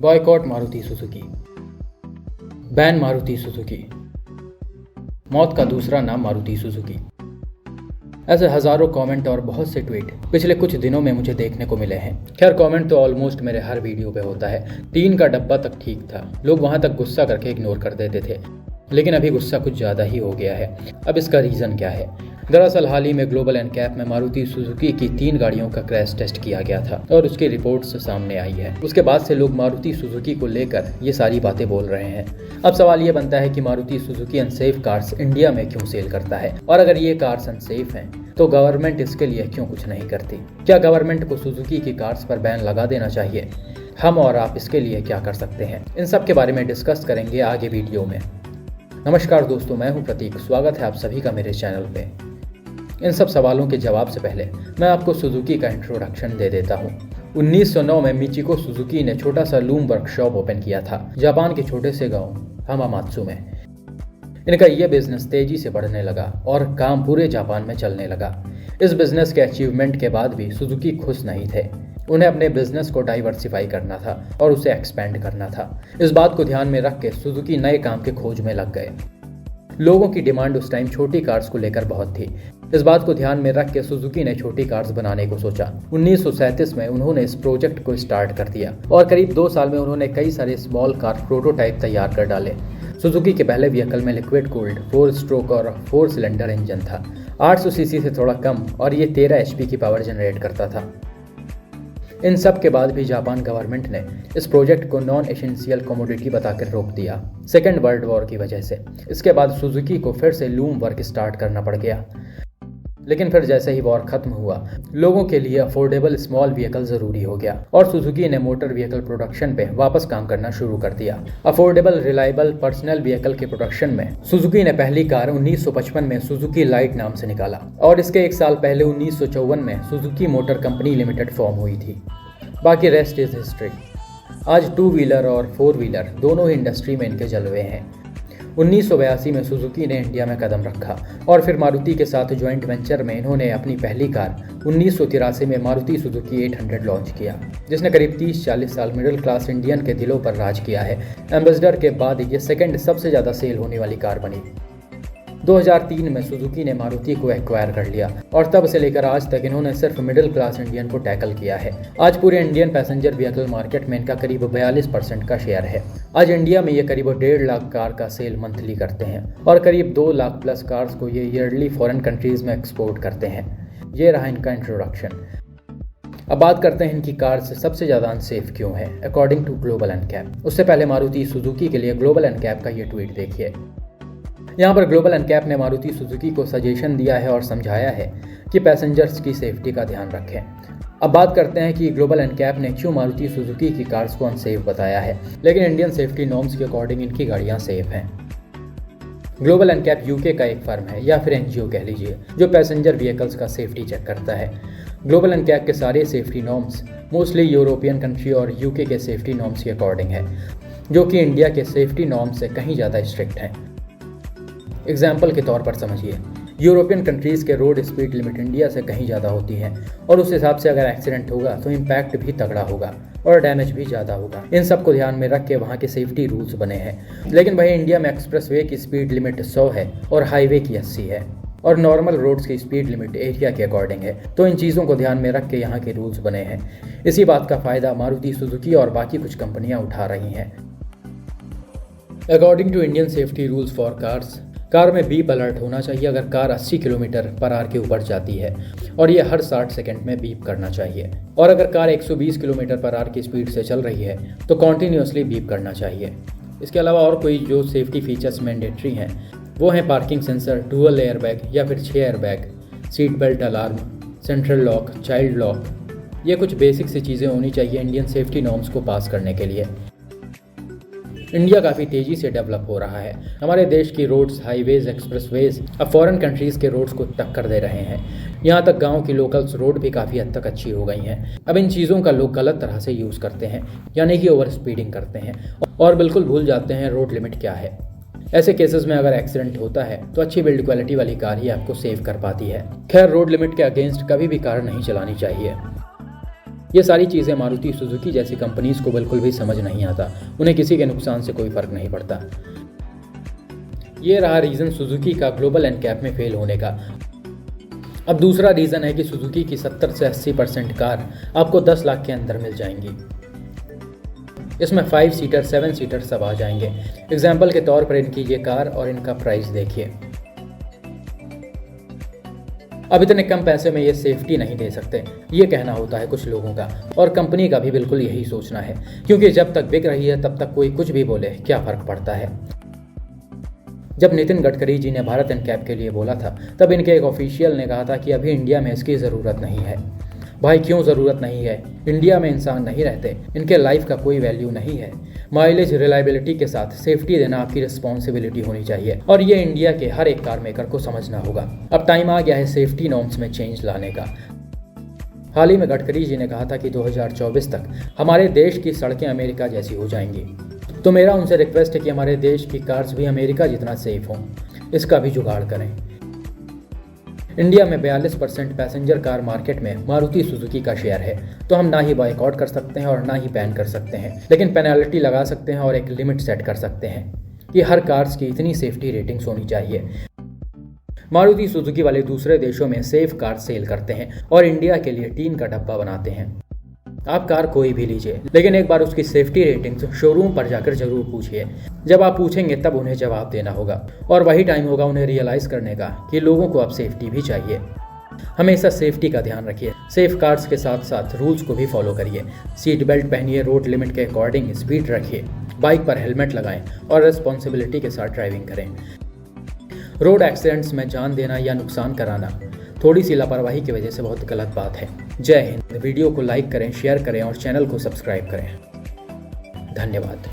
Boycott Maruti Suzuki, ban Maruti Suzuki, मौत का दूसरा नाम मारुति सुजुकी। ऐसे हजारों कमेंट और बहुत से ट्वीट पिछले कुछ दिनों में मुझे देखने को मिले हैं। खैर, कमेंट तो ऑलमोस्ट मेरे हर वीडियो पे होता है। टीन का डब्बा तक ठीक था, लोग वहां तक गुस्सा करके इग्नोर कर देते थे, लेकिन अभी गुस्सा कुछ ज्यादा ही हो गया है। अब इसका रीजन क्या है? दरअसल हाल ही में ग्लोबल एनकैप में मारुति सुजुकी की 3 गाड़ियों का क्रैश टेस्ट किया गया था और उसकी रिपोर्ट्स सामने आई है। उसके बाद से लोग मारुति सुजुकी को लेकर ये सारी बातें बोल रहे हैं। अब सवाल ये बनता है कि Maruti Suzuki unsafe cars India में क्यों सेल करता है, और अगर ये कार्स अनसेफ हैं तो गवर्नमेंट इसके लिए क्यों कुछ नहीं करती? क्या गवर्नमेंट को सुजुकी की कार्स पर बैन लगा देना चाहिए? हम और आप इसके लिए क्या कर सकते हैं? इन सब के बारे में डिस्कस करेंगे आगे वीडियो में। नमस्कार दोस्तों, मैं हूं प्रतीक। स्वागत है आप सभी का मेरे चैनल पे। इन सब सवालों के जवाब से पहले मैं आपको सुजुकी का इंट्रोडक्शन दे देता हूं। 1909 में मिचिको सुजुकी ने छोटा सा लूम वर्कशॉप ओपन किया था जापान के छोटे से गांव हमामात्सु में। इनका यह बिजनेस तेजी से बढ़ने लगा और काम पूरे जापान में चलने लगा। इस बिजनेस के अचीवमेंट के बाद भी सुजुकी खुश नहीं थे। उन्हें अपने बिजनेस को डाइवर्सिफाई करना था और उसे एक्सपेंड करना था। इस बात को ध्यान में रख के सुजुकी नए काम के खोज में लग गए। लोगों की डिमांड उस टाइम छोटी कार्स को लेकर बहुत थी। इस बात को ध्यान में रख के सुजुकी ने छोटी कार्स बनाने को सोचा। 1937 में उन्होंने इस प्रोजेक्ट को स्टार्ट कर दिया और करीब 2 साल में उन्होंने कई सारे स्मॉल कार प्रोटोटाइप तैयार कर डाले। सुजुकी के पहले व्हीकल में लिक्विड कूल्ड 4 स्ट्रोक और 4 सिलेंडर इंजन था। 800 सीसी से थोड़ा कम और ये 13 एचपी की पावर जनरेट करता था। इन सब के बाद भी जापान गवर्नमेंट ने इस प्रोजेक्ट को नॉन एसेंशियल कमोडिटी बताकर रोक दिया, सेकेंड वर्ल्ड वॉर की वजह से। इसके बाद सुजुकी को फिर से लूम वर्क स्टार्ट करना पड़ गया। लेकिन फिर जैसे ही वॉर खत्म हुआ, लोगों के लिए अफोर्डेबल स्मॉल व्हीकल जरूरी हो गया और सुजुकी ने मोटर व्हीकल प्रोडक्शन पे वापस काम करना शुरू कर दिया। अफोर्डेबल रिलायबल पर्सनल व्हीकल के प्रोडक्शन में सुजुकी ने पहली कार 1955 में सुजुकी लाइट नाम से निकाला और इसके 1 साल पहले 1954 में Suzuki motor company limited form हुई थी। बाकी रेस्ट इज हिस्ट्री। आज 2 व्हीलर और 4 व्हीलर दोनों ही इंडस्ट्री में इनके जलवे हैं। 1982 में सुजुकी ने इंडिया में कदम रखा और फिर मारुति के साथ जॉइंट वेंचर में इन्होंने अपनी पहली कार 1983 में मारुति सुजुकी 800 लॉन्च किया, जिसने करीब 30-40 साल मिडिल क्लास इंडियन के दिलों पर राज किया है। एम्बेसडर के बाद ये सेकंड सबसे ज़्यादा सेल होने वाली कार बनी। 2003 में सुजुकी ने मारुति को एक्वायर कर लिया और तब से लेकर आज तक इन्होंने सिर्फ मिडिल क्लास इंडियन को टैकल किया है। आज पूरे इंडियन पैसेंजर व्हीकल मार्केट में इनका करीब 42% का शेयर है। आज इंडिया में ये करीब 1.5 लाख कार का सेल मंथली करते हैं और करीब 2 लाख प्लस कार्स को ये ईयरली फॉरेन कंट्रीज में एक्सपोर्ट करते हैं। ये रहा इनका इंट्रोडक्शन। अब बात करते हैं इनकी कार से सबसे ज़्यादा अनसेफ क्यों है अकॉर्डिंग टू ग्लोबल एनकैप। उससे पहले मारुति सुजुकी के लिए ग्लोबल एनकैप का ये ट्वीट देखिए। यहाँ पर ग्लोबल एनकैप ने मारुति सुजुकी को सजेशन दिया है और समझाया है कि पैसेंजर्स की सेफ्टी का ध्यान रखें। अब बात करते हैं कि ग्लोबल एनकैप ने क्यों मारुति सुजुकी की कार्स को अनसेफ बताया है, लेकिन इंडियन सेफ्टी नॉर्म्स के अकॉर्डिंग इनकी गाड़ियाँ सेफ हैं। ग्लोबल एनकैप यूके का एक फर्म है या फिर एनजीओ कह लीजिए, जो पैसेंजर व्हीकल्स का सेफ्टी चेक करता है। ग्लोबल एनकैप के सारे safety norms mostly European country और यूके के सेफ्टी नॉर्म्स के अकॉर्डिंग है, जो कि इंडिया के सेफ्टी नॉर्म्स से कहीं ज़्यादा स्ट्रिक्ट हैं। एग्जाम्पल के तौर पर समझिए, यूरोपियन कंट्रीज़ के रोड स्पीड लिमिट इंडिया से कहीं ज़्यादा होती है और उस हिसाब से अगर एक्सीडेंट होगा तो इम्पैक्ट भी तगड़ा होगा और डैमेज भी ज़्यादा होगा। इन सब को ध्यान में रख के वहाँ के सेफ्टी रूल्स बने हैं। लेकिन वहीं इंडिया में एक्सप्रेसवे की स्पीड लिमिट 100 है और हाईवे की 80 है और नॉर्मल रोड्स की स्पीड लिमिट एरिया के अकॉर्डिंग है। तो इन चीज़ों को ध्यान में रख के यहाँ के रूल्स बने हैं। इसी बात का फ़ायदा मारुति सुजुकी और बाकी कुछ कंपनियाँ उठा रही हैं। According to Indian safety rules for cars, car में बीप अलर्ट होना चाहिए अगर कार 80 किलोमीटर/आवर के ऊपर जाती है और ये हर 60 सेकंड में बीप करना चाहिए। और अगर कार 120 किलोमीटर/आवर की स्पीड से चल रही है तो कॉन्टीन्यूसली बीप करना चाहिए। इसके अलावा और कोई जो सेफ्टी फीचर्स मैंडेटरी हैं वो हैं पार्किंग सेंसर, डुअल एयरबैग या फिर 6 airbag, seat belt alarm, central lock, child lock. ये कुछ बेसिक सी चीज़ें होनी चाहिए इंडियन सेफ्टी नॉर्म्स को पास करने के लिए। इंडिया काफ़ी तेज़ी से डेवलप हो रहा है। हमारे देश की रोड्स, हाईवेज, एक्सप्रेसवेज अब फॉरेन कंट्रीज़ के रोड्स को टक्कर दे रहे हैं। यहाँ तक गांव की लोकल्स रोड भी काफ़ी हद तक अच्छी हो गई हैं। अब इन चीज़ों का लोग गलत तरह से यूज़ करते हैं, यानी कि ओवर स्पीडिंग करते हैं और बिल्कुल भूल जाते हैं रोड लिमिट क्या है। ऐसे केसेस में अगर एक्सीडेंट होता है तो अच्छी बिल्ड क्वालिटी वाली कार ही आपको सेव कर पाती है। खैर, रोड लिमिट के अगेंस्ट कभी भी कार नहीं चलानी चाहिए। ये सारी चीज़ें मारुति सुजुकी जैसी कंपनीज को बिल्कुल भी समझ नहीं आता। उन्हें किसी के नुकसान से कोई फर्क नहीं पड़ता। ये रहा रीज़न सुजुकी का ग्लोबल एनकैप में फेल होने का। अब दूसरा रीज़न है कि सुजुकी की 70 से 80% कार आपको 10 लाख के अंदर मिल जाएंगी। इसमें 5 सीटर 7 सीटर सब आ जाएंगे। एग्जाम्पल के तौर पर इनकी ये कार और इनका प्राइस देखिए। अब इतने कम पैसे में ये सेफ्टी नहीं दे सकते, ये कहना होता है कुछ लोगों का, और कंपनी का भी बिल्कुल यही सोचना है, क्योंकि जब तक बिक रही है तब तक कोई कुछ भी बोले क्या फ़र्क पड़ता है। जब नितिन गडकरी जी ने भारत एनकैप के लिए बोला था तब इनके एक ऑफिशियल ने कहा था कि अभी इंडिया में इसकी ज़रूरत नहीं है। भाई क्यों ज़रूरत नहीं है? इंडिया में इंसान नहीं रहते, इनके लाइफ का कोई वैल्यू नहीं है। माइलेज रिलायबिलिटी के साथ सेफ्टी देना आपकी रिस्पॉन्सिबिलिटी होनी चाहिए, और ये इंडिया के हर एक कार मेकर को समझना होगा। अब टाइम आ गया है सेफ्टी नॉर्म्स में चेंज लाने का। हाल ही में गडकरी जी ने कहा था कि 2024 तक हमारे देश की सड़कें अमेरिका जैसी हो जाएंगी। तो मेरा उनसे रिक्वेस्ट है कि हमारे देश की कार्स भी अमेरिका जितना सेफ हों, इसका भी जुगाड़ करें। इंडिया में 42% पैसेंजर कार मार्केट में मारुति सुजुकी का शेयर है, तो हम ना ही बॉयकॉट कर सकते हैं और ना ही बैन कर सकते हैं, लेकिन पेनल्टी लगा सकते हैं और एक लिमिट सेट कर सकते हैं कि हर कार्स की इतनी सेफ्टी रेटिंग्स होनी चाहिए। मारुति सुजुकी वाले दूसरे देशों में सेफ कार सेल करते हैं और इंडिया के लिए टीन का डब्बा बनाते हैं। आप कार कोई भी लीजिए, लेकिन एक बार उसकी सेफ्टी रेटिंग्स शोरूम पर जाकर जरूर पूछिए। जब आप पूछेंगे तब उन्हें जवाब देना होगा, और वही टाइम होगा उन्हें रियलाइज़ करने का कि लोगों को अब सेफ्टी भी चाहिए। हमेशा सेफ्टी का ध्यान रखिए, सेफ कार्स के साथ साथ रूल्स को भी फॉलो करिए। सीट बेल्ट पहनिए, रोड लिमिट के अकॉर्डिंग स्पीड रखिए, बाइक पर हेलमेट लगाएं और रिस्पॉन्सिबिलिटी के साथ ड्राइविंग करें। रोड एक्सीडेंट्स में जान देना या नुकसान कराना थोड़ी सी लापरवाही की वजह से बहुत गलत बात है। जय हिंद। वीडियो को लाइक करें, शेयर करें और चैनल को सब्सक्राइब करें। धन्यवाद।